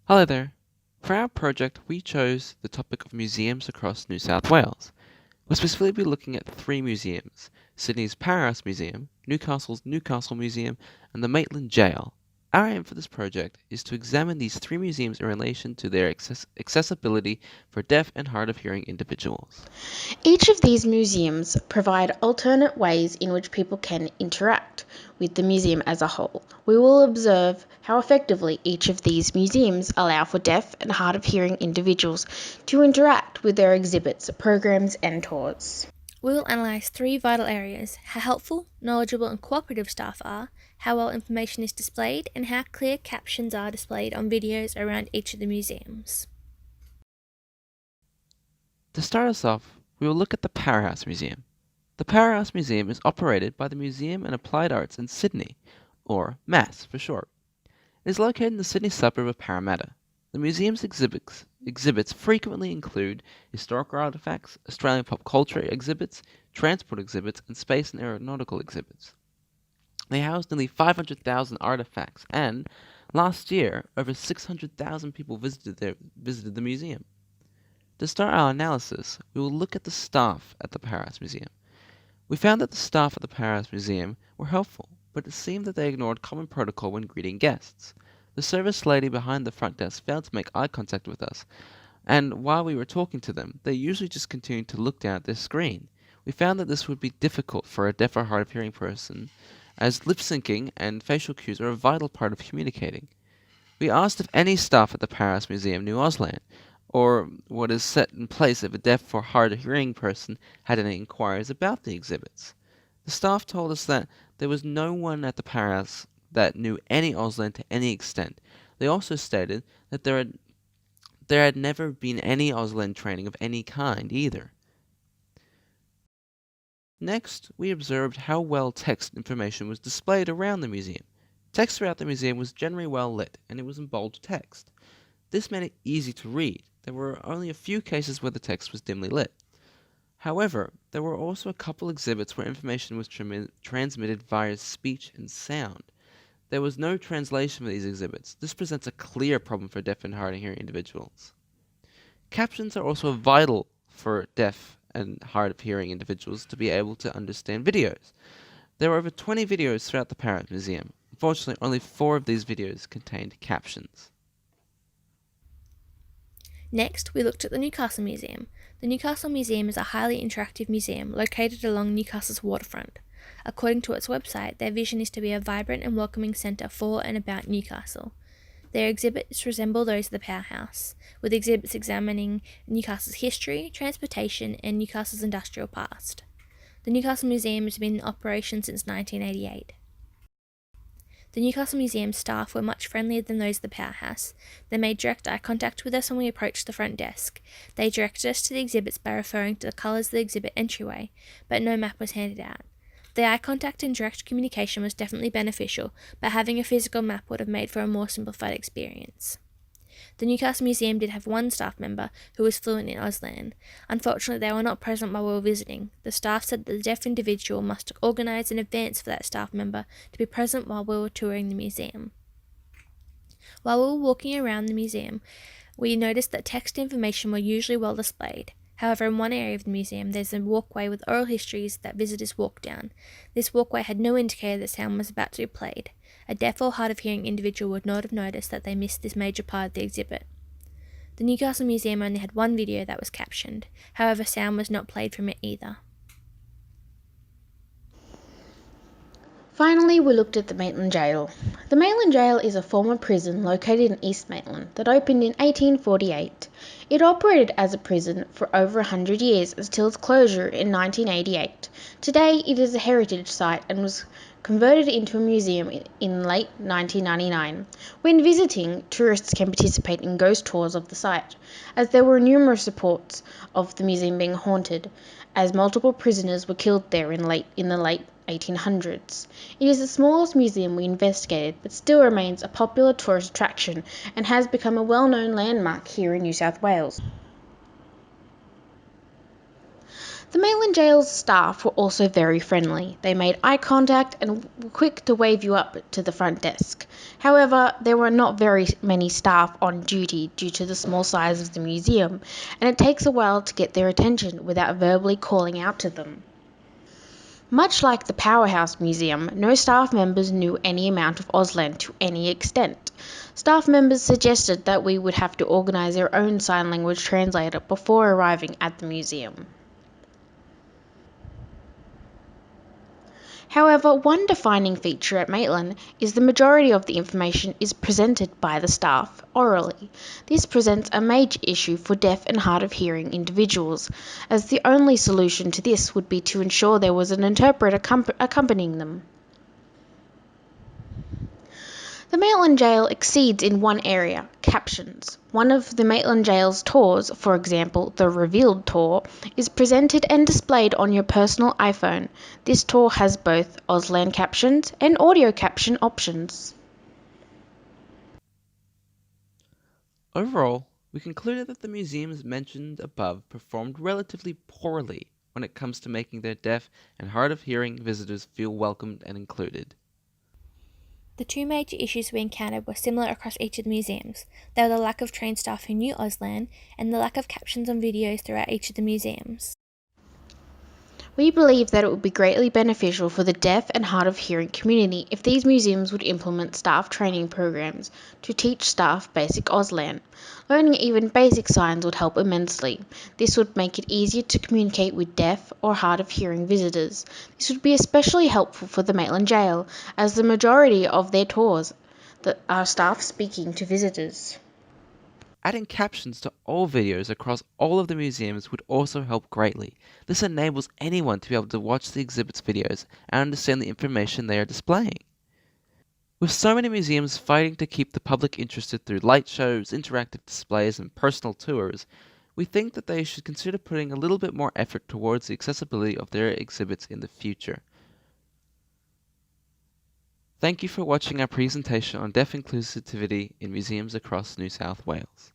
Hello there. For our project, we chose the topic of museums across New South Wales. We'll specifically be looking at 3 museums: Sydney's Powerhouse Museum, Newcastle's Newcastle Museum, and the Maitland Jail. Our aim for this project is to examine these 3 museums in relation to their accessibility for deaf and hard of hearing individuals. Each of these museums provide alternate ways in which people can interact with the museum as a whole. We will observe how effectively each of these museums allow for deaf and hard of hearing individuals to interact with their exhibits, programs, and tours. We will analyse 3 vital areas: how helpful, knowledgeable and cooperative staff are, how well information is displayed, and how clear captions are displayed on videos around each of the museums. To start us off, we will look at the Powerhouse Museum. The Powerhouse Museum is operated by the Museum and Applied Arts in Sydney, or MASS for short. It is located in the Sydney suburb of Parramatta. The museum's exhibits frequently include historical artifacts, Australian pop culture exhibits, transport exhibits, and space and aeronautical exhibits. They house nearly 500,000 artifacts, and last year, over 600,000 people visited the museum. To start our analysis, we will look at the staff at the Powerhouse Museum. We found that the staff at the Powerhouse Museum were helpful, but it seemed that they ignored common protocol when greeting guests. The service lady behind the front desk failed to make eye contact with us, and while we were talking to them, they usually just continued to look down at their screen. We found that this would be difficult for a deaf or hard of hearing person, as lip syncing and facial cues are a vital part of communicating. We asked if any staff at the Powerhouse Museum knew Auslan, or what is set in place if a deaf or hard of hearing person had any inquiries about the exhibits. The staff told us that there was no one at the Powerhouse that knew any Auslan to any extent. They also stated that there had never been any Auslan training of any kind either. Next, we observed how well text information was displayed around the museum. Text throughout the museum was generally well lit, and it was in bold text. This made it easy to read. There were only a few cases where the text was dimly lit. However, there were also a couple exhibits where information was transmitted via speech and sound. There was no translation for these exhibits. This presents a clear problem for deaf and hard of hearing individuals. Captions are also vital for deaf and hard of hearing individuals to be able to understand videos. There were over 20 videos throughout the Powerhouse Museum. Unfortunately, only 4 of these videos contained captions. Next, we looked at the Newcastle Museum. The Newcastle Museum is a highly interactive museum located along Newcastle's waterfront. According to its website, their vision is to be a vibrant and welcoming centre for and about Newcastle. Their exhibits resemble those of the Powerhouse, with exhibits examining Newcastle's history, transportation, and Newcastle's industrial past. The Newcastle Museum has been in operation since 1988. The Newcastle Museum staff were much friendlier than those of the Powerhouse. They made direct eye contact with us when we approached the front desk. They directed us to the exhibits by referring to the colours of the exhibit entryway, but no map was handed out. The eye contact and direct communication was definitely beneficial, but having a physical map would have made for a more simplified experience. The Newcastle Museum did have one staff member who was fluent in Auslan. Unfortunately, they were not present while we were visiting. The staff said that the deaf individual must organise in advance for that staff member to be present while we were touring the museum. While we were walking around the museum, we noticed that text information were usually well displayed. However, in one area of the museum, there's a walkway with oral histories that visitors walk down. This walkway had no indicator that sound was about to be played. A deaf or hard of hearing individual would not have noticed that they missed this major part of the exhibit. The Newcastle Museum only had one video that was captioned. However, sound was not played from it either. Finally, we looked at the Maitland Jail. The Maitland Jail is a former prison located in East Maitland that opened in 1848. It operated as a prison for over 100 years until its closure in 1988. Today, it is a heritage site and was converted into a museum in late 1999. When visiting, tourists can participate in ghost tours of the site, as there were numerous reports of the museum being haunted, as multiple prisoners were killed there in the late 1800s. It is the smallest museum we investigated, but still remains a popular tourist attraction and has become a well-known landmark here in New South Wales. The Maitland Jail's staff were also very friendly. They made eye contact and were quick to wave you up to the front desk. However, there were not very many staff on duty due to the small size of the museum, and it takes a while to get their attention without verbally calling out to them. Much like the Powerhouse Museum, no staff members knew any amount of Auslan to any extent. Staff members suggested that we would have to organise our own sign language translator before arriving at the museum. However, one defining feature at Maitland is the majority of the information is presented by the staff orally. This presents a major issue for deaf and hard of hearing individuals, as the only solution to this would be to ensure there was an interpreter accompanying them. The Maitland Jail exceeds in one area, captions. One of the Maitland Jail's tours, for example the Revealed tour, is presented and displayed on your personal iPhone. This tour has both Auslan captions and audio caption options. Overall, we concluded that the museums mentioned above performed relatively poorly when it comes to making their deaf and hard of hearing visitors feel welcomed and included. The two major issues we encountered were similar across each of the museums. They were the lack of trained staff who knew Auslan and the lack of captions on videos throughout each of the museums. We believe that it would be greatly beneficial for the deaf and hard of hearing community if these museums would implement staff training programs to teach staff basic Auslan. Learning even basic signs would help immensely. This would make it easier to communicate with deaf or hard of hearing visitors. This would be especially helpful for the Maitland Jail, as the majority of their tours are staff speaking to visitors. Adding captions to all videos across all of the museums would also help greatly. This enables anyone to be able to watch the exhibit's videos and understand the information they are displaying. With so many museums fighting to keep the public interested through light shows, interactive displays, and personal tours, we think that they should consider putting a little bit more effort towards the accessibility of their exhibits in the future. Thank you for watching our presentation on deaf inclusivity in museums across New South Wales.